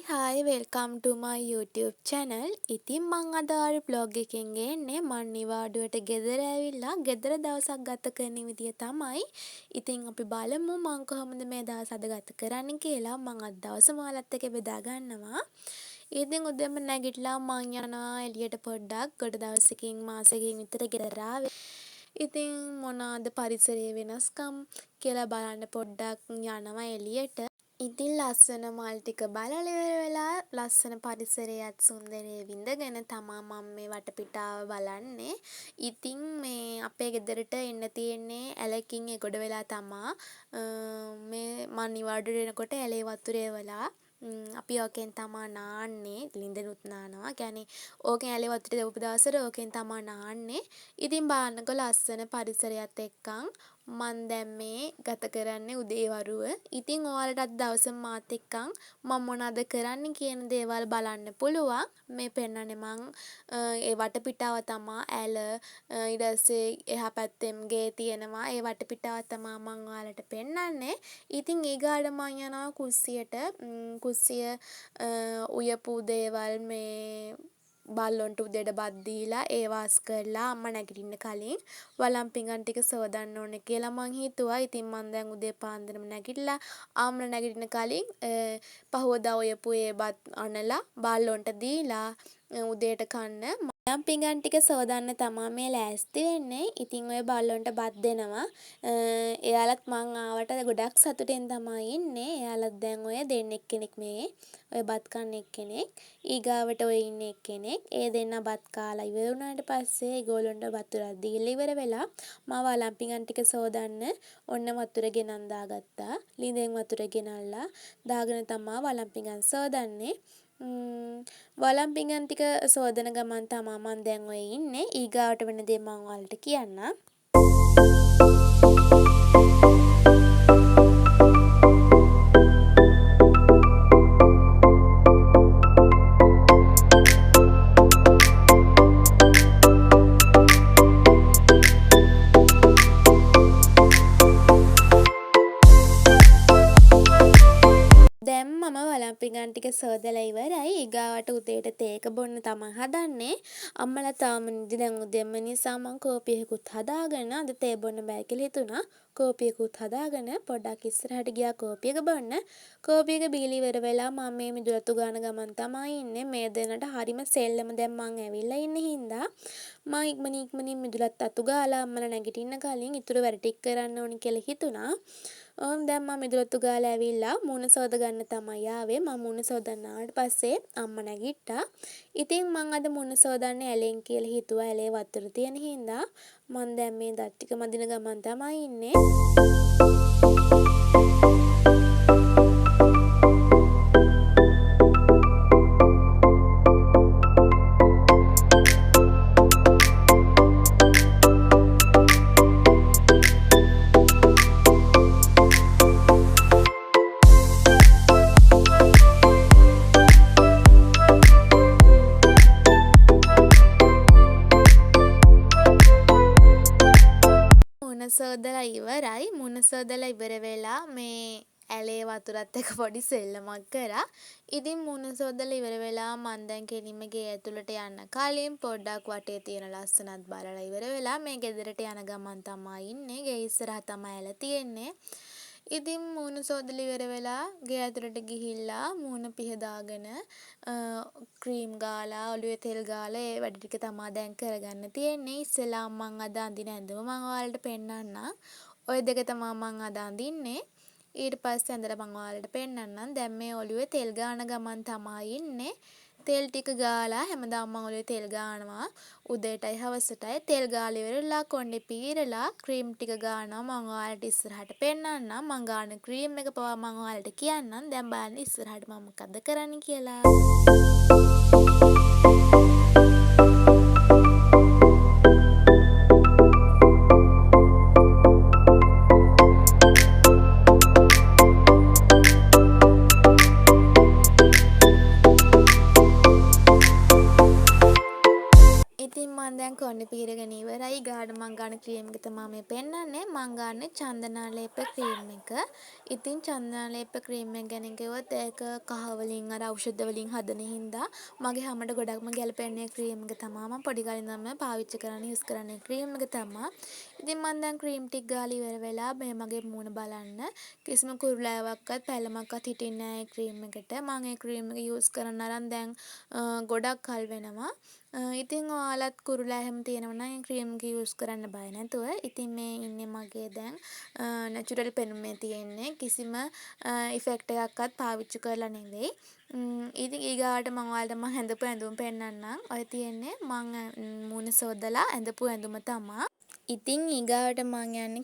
hi, welcome to my YouTube channel. ඉතින් මං අද ආර vlog එකෙන් ගේන්නේ මං නිවාඩුවට ගෙදර ඇවිල්ලා ගෙදර දවසක් ගත කරන විදිය තමයි. ඉතින් අපි බලමු මං කොහොමද මේ දවස් අද ගත කරන්නේ කියලා. මං අද දවස ඔයාලත් එක්ක බෙදා ගන්නවා. ඉතින් උදේම නැගිටලා මං යනවා එළියට පොඩ්ඩක්. ගොඩ දවසකින් මාසෙකින් විතර ගෙදර ආවේ. ඉතින් මොනවාද පරිසරයේ වෙනස්කම් කියලා බලන්න පොඩ්ඩක් යනවා එළියට. ඉතින් ලස්සන මල් ටික බලලා ඉවර වෙලා ලස්සන පරිසරයත් සුන්දරයේ විඳගෙන තමා මම මේ වටපිටාව බලන්නේ. ඉතින් මේ අපේ ගෙදරට එන්න තියෙන්නේ ඇලකින් එගොඩ වෙලා තමා මේ මං නිවාඩුවට එනකොට ඇලේ වතුරේ වෙලා අපි ඕකෙන් තමා නාන්නේ. ලිඳනුත් නානවා. කියන්නේ ඕකෙන් ඇලේ වතුරේ දාපු දවසට ඕකෙන් තමා නාන්නේ. ඉතින් බලන්නකො ලස්සන පරිසරයත් එක්කන් මන් දැන් මේ ගත කරන්නේ උදේ වරුව. ඉතින් ඔයාලටත් දවස මාත් එක්කන් මම මොනවද කරන්නේ කියන දේවල් බලන්න පුළුවන්. මේ පෙන්නන්නේ මං ඒ වටපිටාව තමා ඇල ඊට පස්සේ එහා පැත්තෙන් ගේ තියෙනවා. ඒ වටපිටාව තමා මං ඔයාලට පෙන්නන්නේ. ඉතින් ඊගාට මං යනවා කුස්සියට. කුස්සිය උයපු දේවල් මේ බල්ලොන්ට උදේට බත් දීලා ඒ වාස් කරලා අම්මා නැගිටින්න කලින් වළම් පිඟන් ටික සෝදන්න ඕනේ කියලා මං හිතුවා. ඉතින් මං දැන් උදේ පාන්දරම නැගිටලා අම්මා නැගිටින්න කලින් පහවදා ඔයපු ඒ බත් අනලා බල්ලොන්ට දීලා උදේට කන්න වළම් පිඟන් ටික සෝදන්න තමා මේ ලෑස්ති වෙන්නේ. ඉතින් ඔය බල්ලොන්ට බත් දෙනවා. එයාලත් මං ආවට ගොඩක් සතුටින් තමයි ඉන්නේ. එයාලත් දැන් ඔය දෙන්නෙක් කෙනෙක් මේ ඔය බත් කන්න එක්කෙනෙක් ඊගාවට ඔය ඉන්නේ එක්කෙනෙක්. ඒ දෙන්නා බත් කාලා ඉවර වුණාට පස්සේ ඒගොල්ලන්ට වතුරක් දීලා ඉවර වෙලා මම වළම් පිඟන් ටික සෝදන්න ඔන්න වතුර ගෙනන් දාගත්තා. ලිඳෙන් වතුර ගෙනල්ලා දාගෙන තමා වළම් පිඟන් සෝදන්නේ. වළම් පිඟන් ටික සෝදන ගමන් තමා මං දැන් ඔය ඉන්නේ. ඊගාවට වෙන දේ මං ඔයාලට කියන්නම්. වළම් පිඟන් ටික සෝදලා ඉවරයි. ඊගාවට උදේට තේක බොන්න තමයි හදන්නේ. අම්මලා තාම නිදි දැන් උදේම නිසා මං කෝපියකුත් හදාගෙන අද තේ බොන්න බෑ කියලා හිතුණා. කෝපියකුත් හදාගෙන පොඩ්ඩක් ඉස්සරහට ගියා කෝපියක බොන්න. කෝපියක බීලි ඉවර වෙලා මම මේ මිදුලතු ගාන ගමන් තමයි ඉන්නේ. මේ දෙන්නට හරිම සෙල්ලම දැන් මං ඇවිල්ලා ඉන්නේ හින්දා මං ඉක්මනින් මිදුලත් අතු ගාලා අම්මලා නැගිටින්න කලින් ඉතුරු වැඩ ටික කරන්න ඕනි කියලා හිතුණා. දැන් මම මිදුලතු ගාලා ඇවිල්ලා මූණ සෝද ගන්න තමයි ආවේ. මම මූණ සෝදන්න ආවට පස්සේ අම්මා නැගිට්ටා. ඉතින් මං අද මූණ සෝදන්නේ ඇලෙන් කියලා හිතුවා. ඇලේ වතුර තියෙන හින්දා මං දැන් මේ දත් ටික මදින ගමන් තමයි ඉන්නේ. සෝදලා ඉවරයි. මුණ සෝදලා ඉවර වෙලා මේ ඇලේ වතුරත් එක්ක පොඩි සෙල්ලමක් කරා. ඉතින් මුණ සෝදලා ඉවර වෙලා මං දැන් කෙලින්ම ගේ ඇතුළට යන්න කලින් පොඩ්ඩක් වටේ තියෙන ලස්සනත් බලලා ඉවර වෙලා මේ ගෙදරට යන ගමන් තමයි ඉන්නේ. ගේ ඉස්සරහ තමයි ඇල තියෙන්නේ. ඉතින් මූණ සෝදලා ඉවර වෙලා ගේ ඇතුළට ගිහිල්ලා මූණ පිහදාගෙන ක්‍රීම් ගාලා ඔළුවේ තෙල් ගාලා ඒ වැඩ ටික තමා දැන් කරගන්න තියෙන්නේ. ඉස්සෙල්ලා මං අද අඳින ඇඳුම මං ඔයාලට පෙන්නන්නම්. ඔය දෙක තමා මං අද අඳින්නේ. ඊට පස්සේ ඇඳලා මං ඔයාලට පෙන්නන්නම්. දැන් මේ ඔළුවේ තෙල් ගාන ගමන් තමයි ඉන්නේ. තෙල් ටික ගාලා හැමදාම මම ඔළුවේ තෙල් ගානවා. උදේටයි හවසටයි තෙල් ගාලා ඉවරලා කොණ්ඩේ පීරලා ක්‍රීම් ටික ගානවා. මම ඔයාලට ඉස්සරහට පෙන්නන්නම්. මං ගාන ක්‍රීම් එක පවා මං ඔයාලට කියන්නම්. දැන් බලන්න ඉස්සරහට මම මොකද කරන්නේ කියලා. ඉතින් මම දැන් කොණ්ඩේ පීරගෙන ඉවරයි. ගාඩ මම මං ගන්න ක්‍රීම් එක තමයි මේ පෙන්නන්නේ. මං ගන්න චන්දනාලේප ක්‍රීම් එක. ඉතින් චන්දනාලේප ක්‍රීම් එක ගැන කිව්වොත් ඒක කහ වලින් අර ඖෂධ වලින් හදන හින්දා මගේ හැමට ගොඩක්ම ගැලපෙන ක්‍රීම් එක තමයි. මම පොඩි කාලේ ඉඳන්ම පාවිච්චි කරන්නේ යූස් කරන්නේ ක්‍රීම් එක තමයි. ඉතින් මං දැන් ක්‍රීම් ටික ගාලා ඉවර වෙලා මේ මගේ මූණ බලන්න කිසිම කුරුලෑවක්වත් පැලමක්වත් හිටින්නේ නැහැ ක්‍රීම් එකට. මම ඒ ක්‍රීම් එක යූස් කරන්න අරන් දැන් ගොඩක් කල් වෙනවා. ඉතින් ඔයාලත් කුරුලෑ එහෙම තියෙනවා නම් ක්‍රීම් එක යූස් කරන්න බය නැතුව. ඉතින් මේ ඉන්නේ මගේ දැන් නැචරල් පෙනුමේ තියෙන්නේ. කිසිම ඉෆෙක්ට් එකක්වත් පාවිච්චි කරලා නෙවෙයි. ඉතින් ඊගාවට මම ඔයාලට මම හැඳපු ඇඳුම පෙන්නන්නම්. ඔය තියෙන්නේ මම මූණ සෝදලා ඇඳපු ඇඳුම තමයි. ඉතින් ඊගාවට මං යන්නේ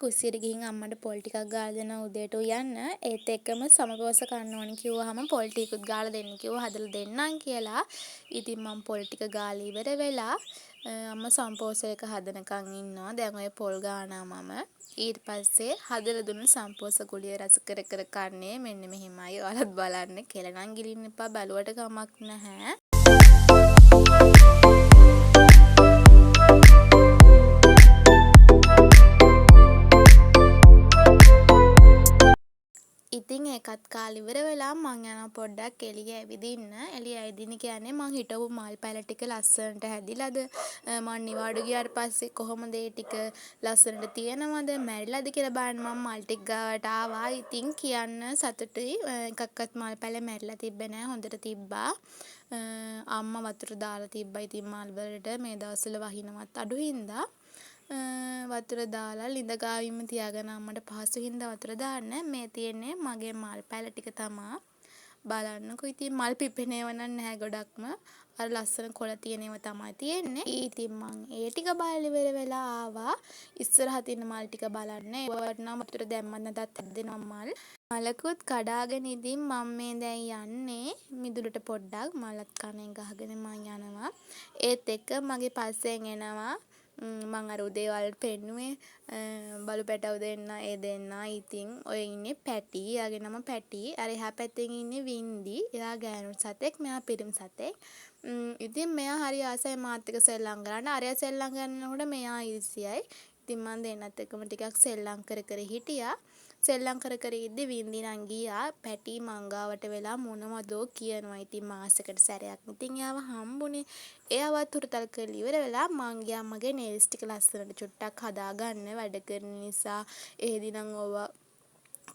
කුස්සියට ගිහින් අම්මට පොල් ටිකක් ගාලා දෙනවා උදේට උයන්න. ඒත් එක්කම සමපෝස කන්න ඕනි කිව්වහම පොල් ටිකකුත් ගාලා දෙන්න කිව්වා හදලා දෙන්නම් කියලා. ඉතින් මම පොල් ටික ගාලා ඉවර වෙලා අම්මා සම්පෝස එක හදනකන් ඉන්නවා. දැන් ඔය පොල් ගානවා මම. ඊට පස්සේ හදලා දුන්න සම්පෝස ගුලිය රස කර කර කන්නේ මෙන්න මෙහෙමයි. ඔයාලත් බලන්න. කෙලනම් ගිලින්න එපා. බැලුවට කමක් නැහැ. ඉතින් ඒකත් කාලේ ඉවර වෙලා මං යනවා පොඩ්ඩක් එළිය ඇවිදින්න. එළිය ඇවිදින්න කියන්නේ මං හිටපු මල් පැල ටික ලස්සනට හැදිලාද මං නිවාඩු ගියාට පස්සේ කොහොමද ඒ ටික ලස්සනට තියෙනවද මැරිලාද කියලා බලන්න මං මල් ටික ගාවට ආවා. ඉතින් කියන්න සතුටුයි එකක්වත් මල් පැල මැරිලා තිබ්බේ නෑ හොඳට තිබ්බා. අම්මා වතුර දාලා තිබ්බා. ඉතින් මල් වලට මේ දවස්වල වහිනවත් අඩු හින්දා වතුර දාලා ලිඳ ගාවින්ම තියාගෙන අම්මට පහසු හින්දා වතුර දාන්න. මේ තියෙන්නේ මගේ මල් පැල ටික තමා. බලන්නකෝ ඉතින් මල් පිපෙනේව නම් නැහැ ගොඩක්ම. අර ලස්සන කොළ තියෙනේව තමයි තියෙන්නේ. ඉතින් මං ඒ ටික බලලා ඉවර වෙලා ආවා. ඉස්සරහ තියෙන මල් ටික බලන්න. ඒවට නම් වතුර දැම්මත් නැතත් හැදෙනවා මල්. මලකුත් කඩාගෙන ඉතින් මම මේ දැන් යන්නේ මිදුලට පොඩ්ඩක් මලත් කණෙන් ගහගෙන මං යනවා. ඒත් එක්ක මගේ පස්සෙන් එනවා මං අර උදේ වලට පෙන්නුවේ බලු පැටව දෙන්න ඒ දෙන්න. ඉතින් ඔය ඉන්නේ පැටි. එයාගේ නම පැටි. අර එහා පැත්තෙන් ඉන්නේ වින්දි. එයා ගෑනු සතෙක්. මෙයා පිරිමි සතෙක්. ඉතින් මෙයා හරි ආසයි මාත් එක්ක සෙල්ලම් කරන්න. අරයා සෙල්ලම් කරනකොට මෙයා ඉරිසියයි. ඉතින් මං දෙන්නත් එක්කම ටිකක් සෙල්ලම් කර කර හිටියා. සෙල්ලම් කර කර ඉද්දි වින්දි නම් ගියා පැටි මංගාවට වෙලා මොනවදෝ කියනවා. ඉතින් මාසෙකට සැරයක් ඉතින් එයාව හම්බුනේ. එයාවත් හුරතල් කරලා ඉවර වෙලා මං ගියා මගේ නේල්ස් ටික ලස්සනට චුට්ටක් හදාගන්න. වැඩ කරන නිසා එහෙදි නම් ඕවා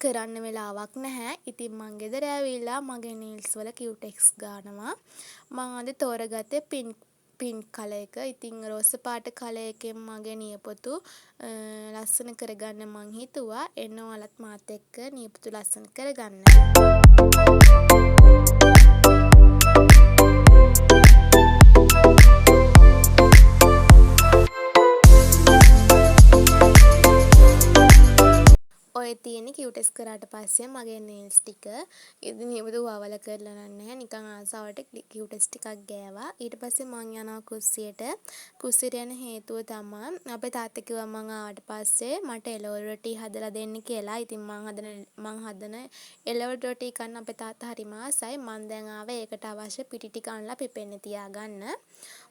කරන්න වෙලාවක් නැහැ. ඉතින් මං ගෙදර ඇවිල්ලා මගේ නේල්ස් වල කියුටෙක්ස් ගානවා. මං අද තෝරගත්තේ පින්ක් කලර් එක. ඉතින් රෝස පාට කලර් එකෙන් මගේ නියපොතු ලස්සන කරගන්න මං හිතුවා. එන්න ඔයාලත් මාත් එක්ක නියපොතු ලස්සන කරගන්න. ඔය තියෙන කියුටෙක්ස් කරාට පස්සේ මගේ නේල්ස් ටික ඉතින් නියපොතු වවල කරලා නැහැ. නිකන් ආසාවට කියුටෙක්ස් ටිකක් ගෑවා. ඊට පස්සේ මං යනවා කුස්සියට. කුස්සියට යන හේතුව තමයි අපේ තාත්තා කිව්වා මං ආවට පස්සේ මට එළවලු රොටි හදලා දෙන්න කියලා. ඉතින් මං හදන එළවලු රොටි කන්න අපේ තාත්තා හරිම ආසයි. මං දැන් ආවේ ඒකට අවශ්‍ය පිටි ටික අනලා පිපෙන්න තියාගන්න.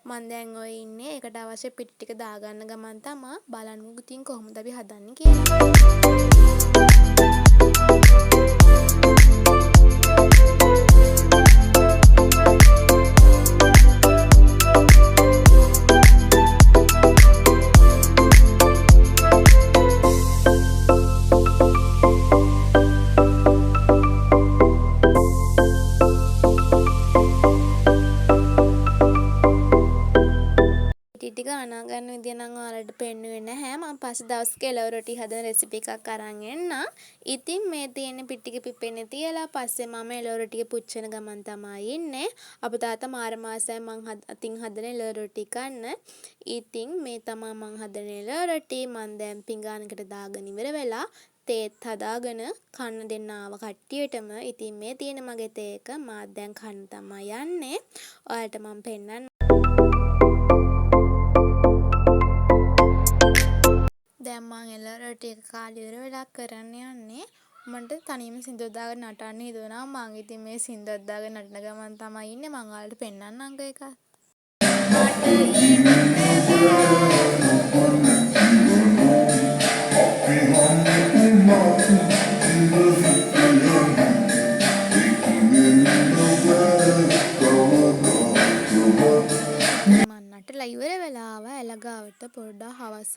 මං දැන් ඔය ඉන්නේ ඒකට අවශ්‍ය පිටි ටික දාගන්න ගමන් තමයි බලන්නු ඉතින් කොහොමද අපි හදන්නේ කියලා. ටික අනාගන්න විදිය නම් ඔයාලට පෙන්නුවේ නැහැ. මම පස්සේ දවසක එළවලු රොටි හදන රෙසිපි එකක් අරන් එන්නම්. ඉතින් මේ තියෙන පිටික පිපෙන්නේ තියලා පස්සේ මම එළවලු රොටිය පුච්චන ගමන් තමයි ඉන්නේ. අපේ තාත්තා මාර මාසයි මං අතින් හදන එළවලු රොටි කන්න. ඉතින් මේ තමයි මං හදන එළවලු රොටි. මං දැන් පිඟානකට දාගෙන ඉවර වෙලා තේත් හදාගෙන කන්න දෙන්න ආව කට්ටියටම. ඉතින් මේ තියෙන මගේ තේ එක මාත් දැන් කන්න තමයි යන්නේ. ඔයාලට මම පෙන්නන්න. දැන් මං එළවලු රොටි එක කාලේ ඉවර වෙලා කරන්න යන්නේ. මන්ට තනියම සින්දුවක් දාගෙන නටන්න හිතුණා. මං ඉතින් මේ සින්දුවක් දාගෙන නටන ගමන් තමයි ඉන්නේ. මං ඔයාලට පෙන්නන්නම් එකක්.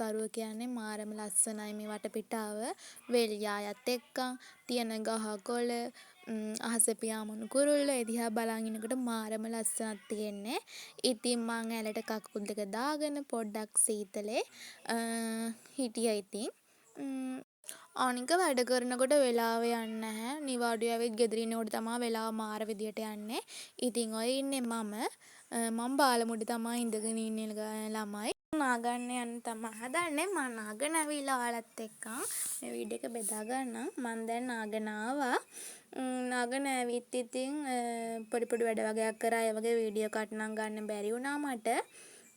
වරුව කියන්නේ මාරම ලස්සනයි මේ වටපිටාව. වෙල් යායත් එක්ක තියෙන ගහකොළ අහසේ පියාඹන කුරුල්ලෝ ඒ දිහා බලන් ඉන්නකොට මාරම ලස්සනක් තියෙන්නේ. ඉතින් මං ඇලට කකුල් දෙක දාගෙන පොඩ්ඩක් සීතලේ හිටියා ඉතින්. අනික වැඩ කරනකොට වෙලාව යන්නේ නැහැ. නිවාඩු ඇවිත් ගෙදර ඉන්නකොට තමයි වෙලාව මාර විදියට යන්නේ. ඉතින් ඔය ඉන්නේ මම බාලමුඩි තමයි ඉඳගෙන ඉන්නේ ළමයි. නාගන්න යන්න තමයි හදන්නේ. මම නාගෙන ඇවිල්ලා ඔයාලත් එක්ක මේ වීඩියෝ එක බෙදා ගන්නම්. මම දැන් නාගෙන ආවා. නාගෙන ඇවිත් ඉතින් පොඩි වැඩ වගේක් කරා. ඒ වගේ වීඩියෝ කට් නම් ගන්න බැරි වුණා මට.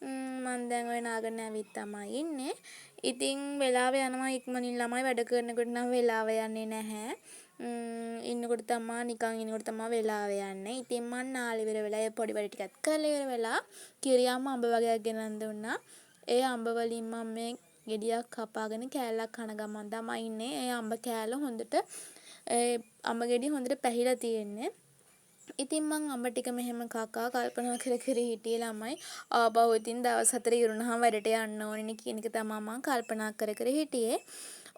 මම දැන් ඔය නාගෙන ඇවිත් තමයි ඉන්නේ. ඉතින් වෙලාව යනවා ඉක්මනින් ළමයි වැඩ කරනකොට නම් වෙලාව යන්නේ නැහැ. ඉන්නකොට තමයි නිකන් ඉන්නකොට තමයි වෙලාව යන්නේ. ඉතින් මම නාලි ඉවර වෙලා ඒ පොඩි වැඩ ටිකත් කරලා ඉවර වෙලා කිරියම්ම අඹ වගේක් ගෙනන් දුන්නා. ඒ අඹ වලින් මම මේ ගෙඩියක් කපාගෙන කෑල්ලක් කන ගමන් තමයි ඉන්නේ. ඒ අඹ කෑල්ල හොඳට අඹ ගෙඩිය හොඳට පැහිලා තියෙන්නේ. ඉතින් මං අඹ ටික මෙහෙම කකා කල්පනා කර හිටියේ ළමයි ආපහු ඉතින් දවස් 4 ඉරුණාම වැඩට යන්න ඕනේ කියන එක තමයි මං කල්පනා කර හිටියේ.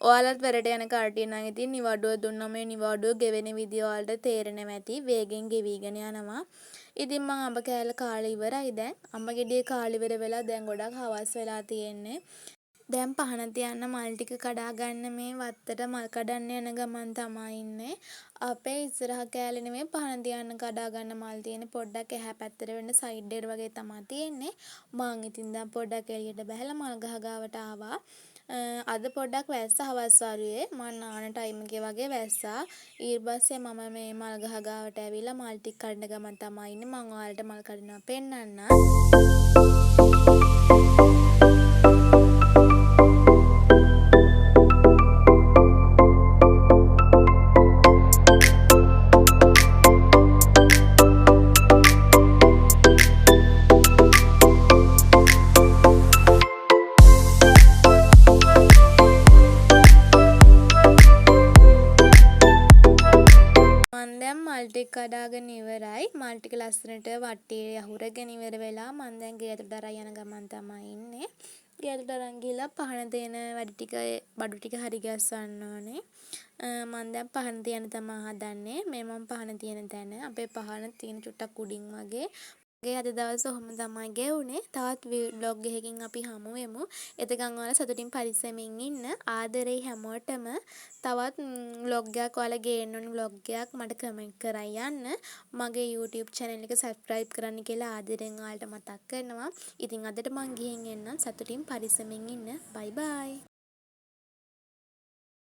ඔයාලත් වැඩට යන කට්ටිය නම් ඉතින් නිවාඩුව දුන්නා මේ නිවාඩුව ගෙවෙන විදිය ඔයාලට තේරෙනවා ඇති. වේගෙන් ගෙවිගෙන යනවා. ඉතින් මං අඹ කෑල්ල කාලා ඉවරයි දැන්. අඹ ගෙඩිය කාලා ඉවර වෙලා දැන් ගොඩක් හවස් වෙලා තියෙන්නේ. දැන් පහන තියන්න මල් ටික කඩා ගන්න මේ වත්තට මල් කඩන්න යන ගමන් තමයි ඉන්නේ. අපේ ඉස්සරහ කෑල්ලේ නෙමෙයි පහන තියන්න කඩා ගන්න මල් තියෙන්නේ. පොඩ්ඩක් එහා පැත්තට වෙන්න සයිඩ් එකට වගේ තමයි තියෙන්නේ. මං ඉතින් දැන් පොඩ්ඩක් එළියට බහැලා මල් ගහ ගාවට ආවා. අද පොඩ්ඩක් වැස්සා හවස් වරුවේ මං නාන ටයිම් එකේ වගේ වැස්සා. ඊට පස්සේ මම මේ මල් ගහ ගාවට ඇවිල්ලා මල් ටික කඩන ගමන් තමයි ඉන්නේ. මං ඔයාලට මල් කඩනවා පෙන්නන්නම්. මල් ටික කඩාගෙන ඉවරයි. මල් ටික ලස්සනට වටේ අහුරගෙන ඉවර වෙලා මම දැන් ගේ ඇතුළට අරන් යන ගමන් තමයි ඉන්නේ. ගේ ඇතුළට අරන් ගිහලා පහන දෙන වැඩ ටික බඩු ටික හරි ගස්සන්න ඕනේ. මම දැන් පහන තියන්න තමයි හදන්නේ. මේ මම පහන තියන තැන. අපේ පහන තියෙන චුට්ටක් උඩින් වගේ. ගේ අද දවසේ ඔහොම තමයි ගෙවුනේ. තවත් vlog එකකින් අපි හමු වෙමු. එතකන් ඔයාලා සතුටින් පරිස්සමින් ඉන්න. ආදරේ හැමෝටම. තවත් vlog එකක් ඔයාලා ගේන්න ඕන vlog එකක් මට කමෙන්ට් කරන් යන්න. මගේ YouTube channel එක subscribe කරන්න කියලා ආදරෙන් ඔයාලට මතක් කරනවා. ඉතින් අදට මං ගිහින් එන්නම්. සතුටින් පරිස්සමින් ඉන්න. bye bye.